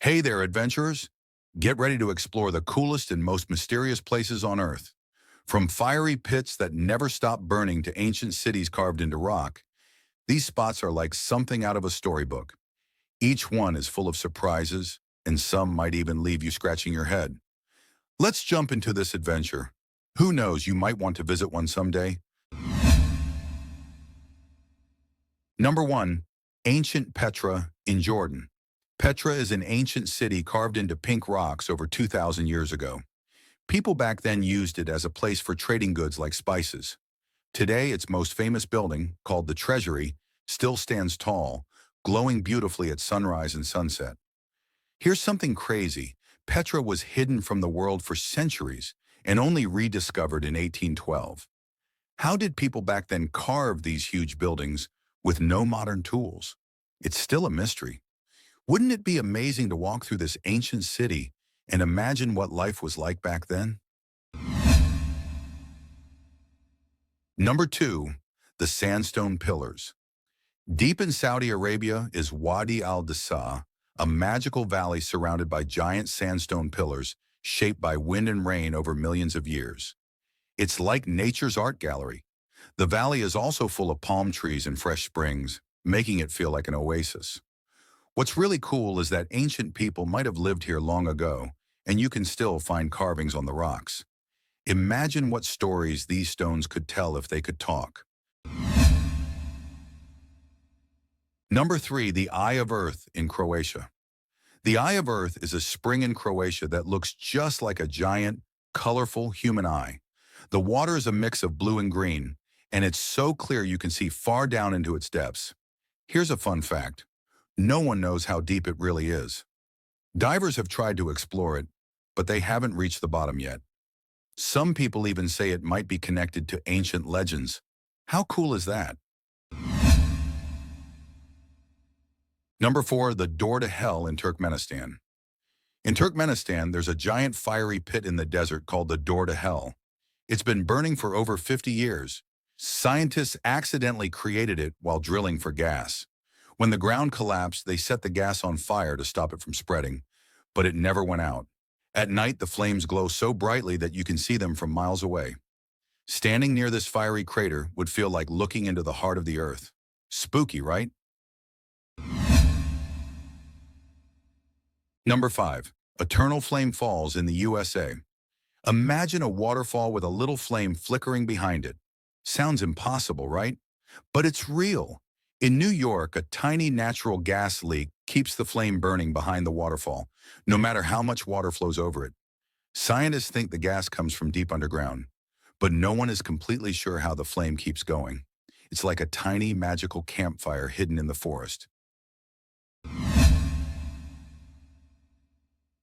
Hey there, adventurers! Get ready to explore the coolest and most mysterious places on Earth. From fiery pits that never stop burning to ancient cities carved into rock, these spots are like something out of a storybook. Each one is full of surprises, and some might even leave you scratching your head. Let's jump into this adventure. Who knows, you might want to visit one someday. Number 1. Ancient Petra in Jordan. Petra is an ancient city carved into pink rocks over 2,000 years ago. People back then used it as a place for trading goods like spices. Today, its most famous building, called the Treasury, still stands tall, glowing beautifully at sunrise and sunset. Here's something crazy. Petra was hidden from the world for centuries and only rediscovered in 1812. How did people back then carve these huge buildings with no modern tools? It's still a mystery. Wouldn't it be amazing to walk through this ancient city and imagine what life was like back then? Number 2. The Sandstone Pillars. Deep in Saudi Arabia is Wadi al-Dasa, a magical valley surrounded by giant sandstone pillars shaped by wind and rain over millions of years. It's like nature's art gallery. The valley is also full of palm trees and fresh springs, making it feel like an oasis. What's really cool is that ancient people might have lived here long ago, and you can still find carvings on the rocks. Imagine what stories these stones could tell if they could talk. Number 3. The Eye of Earth in Croatia. The Eye of Earth is a spring in Croatia that looks just like a giant, colorful human eye. The water is a mix of blue and green, and it's so clear you can see far down into its depths. Here's a fun fact. No one knows how deep it really is. Divers have tried to explore it, but they haven't reached the bottom yet. Some people even say it might be connected to ancient legends. How cool is that? Number 4. The Door to Hell in Turkmenistan. In Turkmenistan, there's a giant fiery pit in the desert called the Door to Hell. It's been burning for over 50 years. Scientists accidentally created it while drilling for gas. When the ground collapsed, they set the gas on fire to stop it from spreading, but it never went out. At night, the flames glow so brightly that you can see them from miles away. Standing near this fiery crater would feel like looking into the heart of the earth. Spooky, right? Number 5. Eternal Flame Falls in the USA. Imagine a waterfall with a little flame flickering behind it. Sounds impossible, right? But it's real. In New York, a tiny natural gas leak keeps the flame burning behind the waterfall, no matter how much water flows over it. Scientists think the gas comes from deep underground, but no one is completely sure how the flame keeps going. It's like a tiny magical campfire hidden in the forest.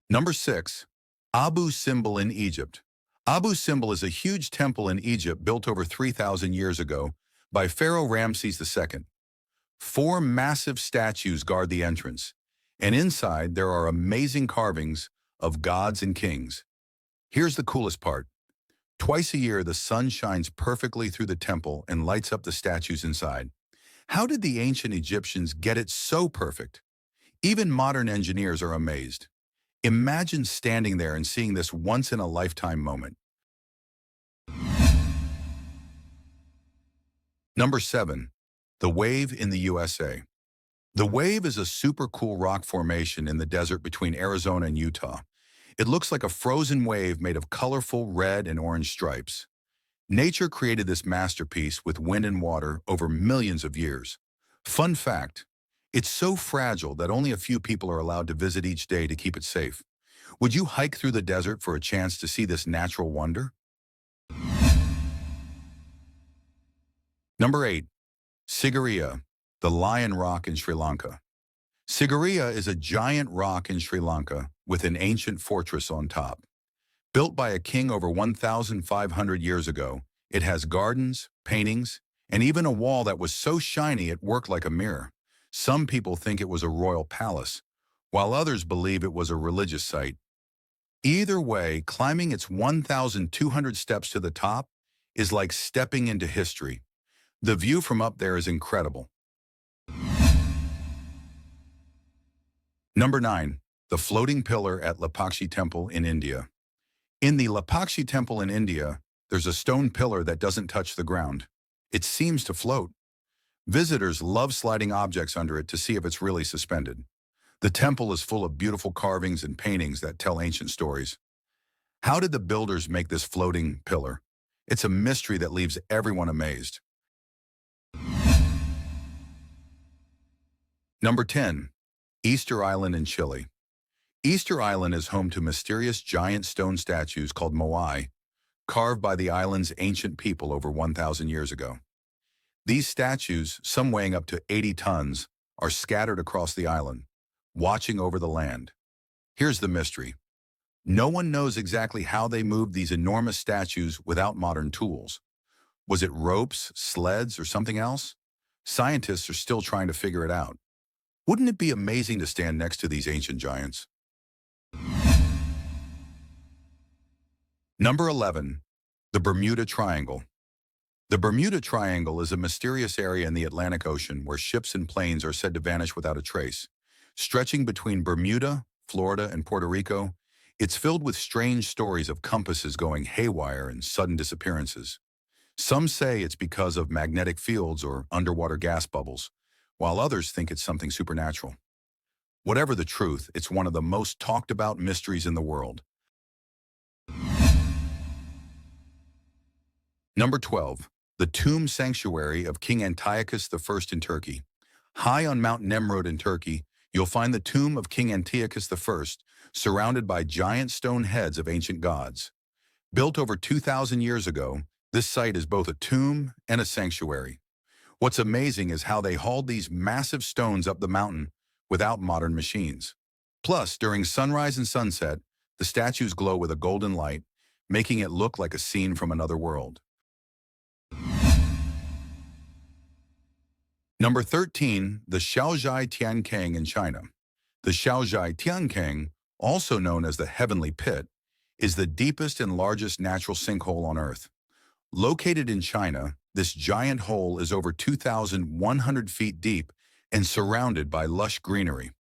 Number 6. Abu Simbel in Egypt. Abu Simbel is a huge temple in Egypt built over 3,000 years ago by Pharaoh Ramses II. 4 massive statues guard the entrance, and inside there are amazing carvings of gods and kings. Here's the coolest part. Twice a year, the sun shines perfectly through the temple and lights up the statues inside. How did the ancient Egyptians get it so perfect? Even modern engineers are amazed. Imagine standing there and seeing this once-in-a-lifetime moment. Number 7. The Wave in the USA. The Wave is a super cool rock formation in the desert between Arizona and Utah. It looks like a frozen wave made of colorful red and orange stripes. Nature created this masterpiece with wind and water over millions of years. Fun fact, it's so fragile that only a few people are allowed to visit each day to keep it safe. Would you hike through the desert for a chance to see this natural wonder? Number 8. Sigiriya, the Lion Rock in Sri Lanka. Sigiriya is a giant rock in Sri Lanka with an ancient fortress on top. Built by a king over 1,500 years ago, it has gardens, paintings, and even a wall that was so shiny it worked like a mirror. Some people think it was a royal palace, while others believe it was a religious site. Either way, climbing its 1,200 steps to the top is like stepping into history. The view from up there is incredible. Number 9. The floating pillar at Lapakshi Temple in India. In the Lapakshi Temple in India, there's a stone pillar that doesn't touch the ground. It seems to float. Visitors love sliding objects under it to see if it's really suspended. The temple is full of beautiful carvings and paintings that tell ancient stories. How did the builders make this floating pillar? It's a mystery that leaves everyone amazed. Number 10. Easter Island in Chile. Easter Island is home to mysterious giant stone statues called moai, carved by the island's ancient people over 1,000 years ago. These statues, some weighing up to 80 tons, are scattered across the island, watching over the land. Here's the mystery. No one knows exactly how they moved these enormous statues without modern tools. Was it ropes, sleds, or something else? Scientists are still trying to figure it out. Wouldn't it be amazing to stand next to these ancient giants? Number 11. The Bermuda Triangle. The Bermuda Triangle is a mysterious area in the Atlantic Ocean where ships and planes are said to vanish without a trace. Stretching between Bermuda, Florida, and Puerto Rico, it's filled with strange stories of compasses going haywire and sudden disappearances. Some say it's because of magnetic fields or underwater gas bubbles, while others think it's something supernatural. Whatever the truth, it's one of the most talked about mysteries in the world. Number 12. The Tomb Sanctuary of King Antiochus I in Turkey. High on Mount Nemrut in Turkey, you'll find the tomb of King Antiochus I, surrounded by giant stone heads of ancient gods. Built over 2,000 years ago, this site is both a tomb and a sanctuary. What's amazing is how they hauled these massive stones up the mountain without modern machines. Plus, during sunrise and sunset, the statues glow with a golden light, making it look like a scene from another world. Number 13. The Shaozhai Tiankang in China. The Shaozhai Tiankang, also known as the Heavenly Pit, is the deepest and largest natural sinkhole on Earth. Located in China, this giant hole is over 2,100 feet deep and surrounded by lush greenery.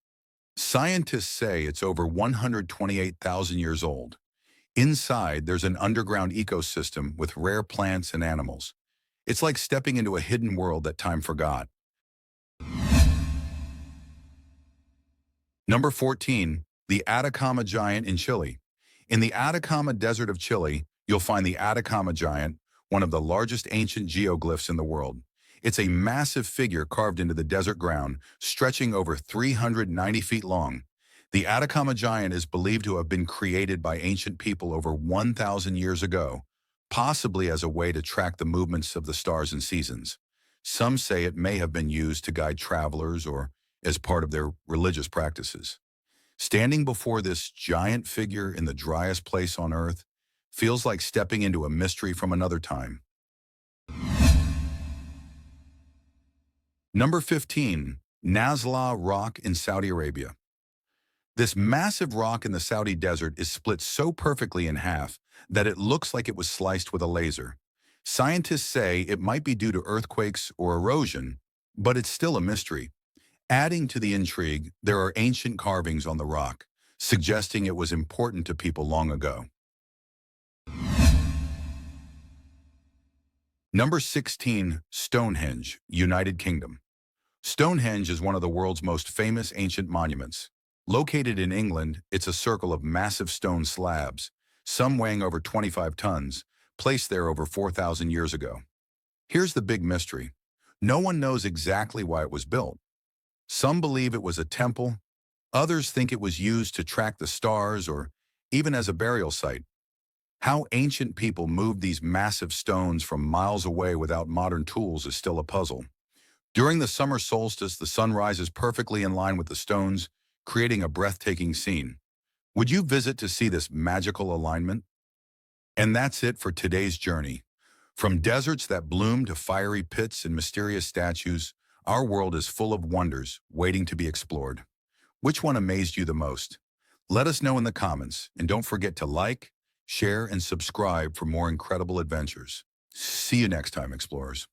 Scientists say it's over 128,000 years old. Inside, there's an underground ecosystem with rare plants and animals. It's like stepping into a hidden world that time forgot. Number 14. The Atacama Giant in Chile. In the Atacama Desert of Chile, you'll find the Atacama Giant, one of the largest ancient geoglyphs in the world. It's a massive figure carved into the desert ground, stretching over 390 feet long. The Atacama Giant is believed to have been created by ancient people over 1,000 years ago, possibly as a way to track the movements of the stars and seasons. Some say it may have been used to guide travelers or as part of their religious practices. Standing before this giant figure in the driest place on Earth feels like stepping into a mystery from another time. Number 15. Nazla Rock in Saudi Arabia. This massive rock in the Saudi desert is split so perfectly in half that it looks like it was sliced with a laser. Scientists say it might be due to earthquakes or erosion, but it's still a mystery. Adding to the intrigue, there are ancient carvings on the rock, suggesting it was important to people long ago. Number 16. Stonehenge, United Kingdom. Stonehenge is one of the world's most famous ancient monuments. Located in England, it's a circle of massive stone slabs, some weighing over 25 tons, placed there over 4,000 years ago. Here's the big mystery. No one knows exactly why it was built. Some believe it was a temple, others think it was used to track the stars or even as a burial site. How ancient people moved these massive stones from miles away without modern tools is still a puzzle. During the summer solstice, the sun rises perfectly in line with the stones, creating a breathtaking scene. Would you visit to see this magical alignment? And that's it for today's journey. From deserts that bloom to fiery pits and mysterious statues, our world is full of wonders waiting to be explored. Which one amazed you the most? Let us know in the comments, and don't forget to like, share, and subscribe for more incredible adventures. See you next time, explorers.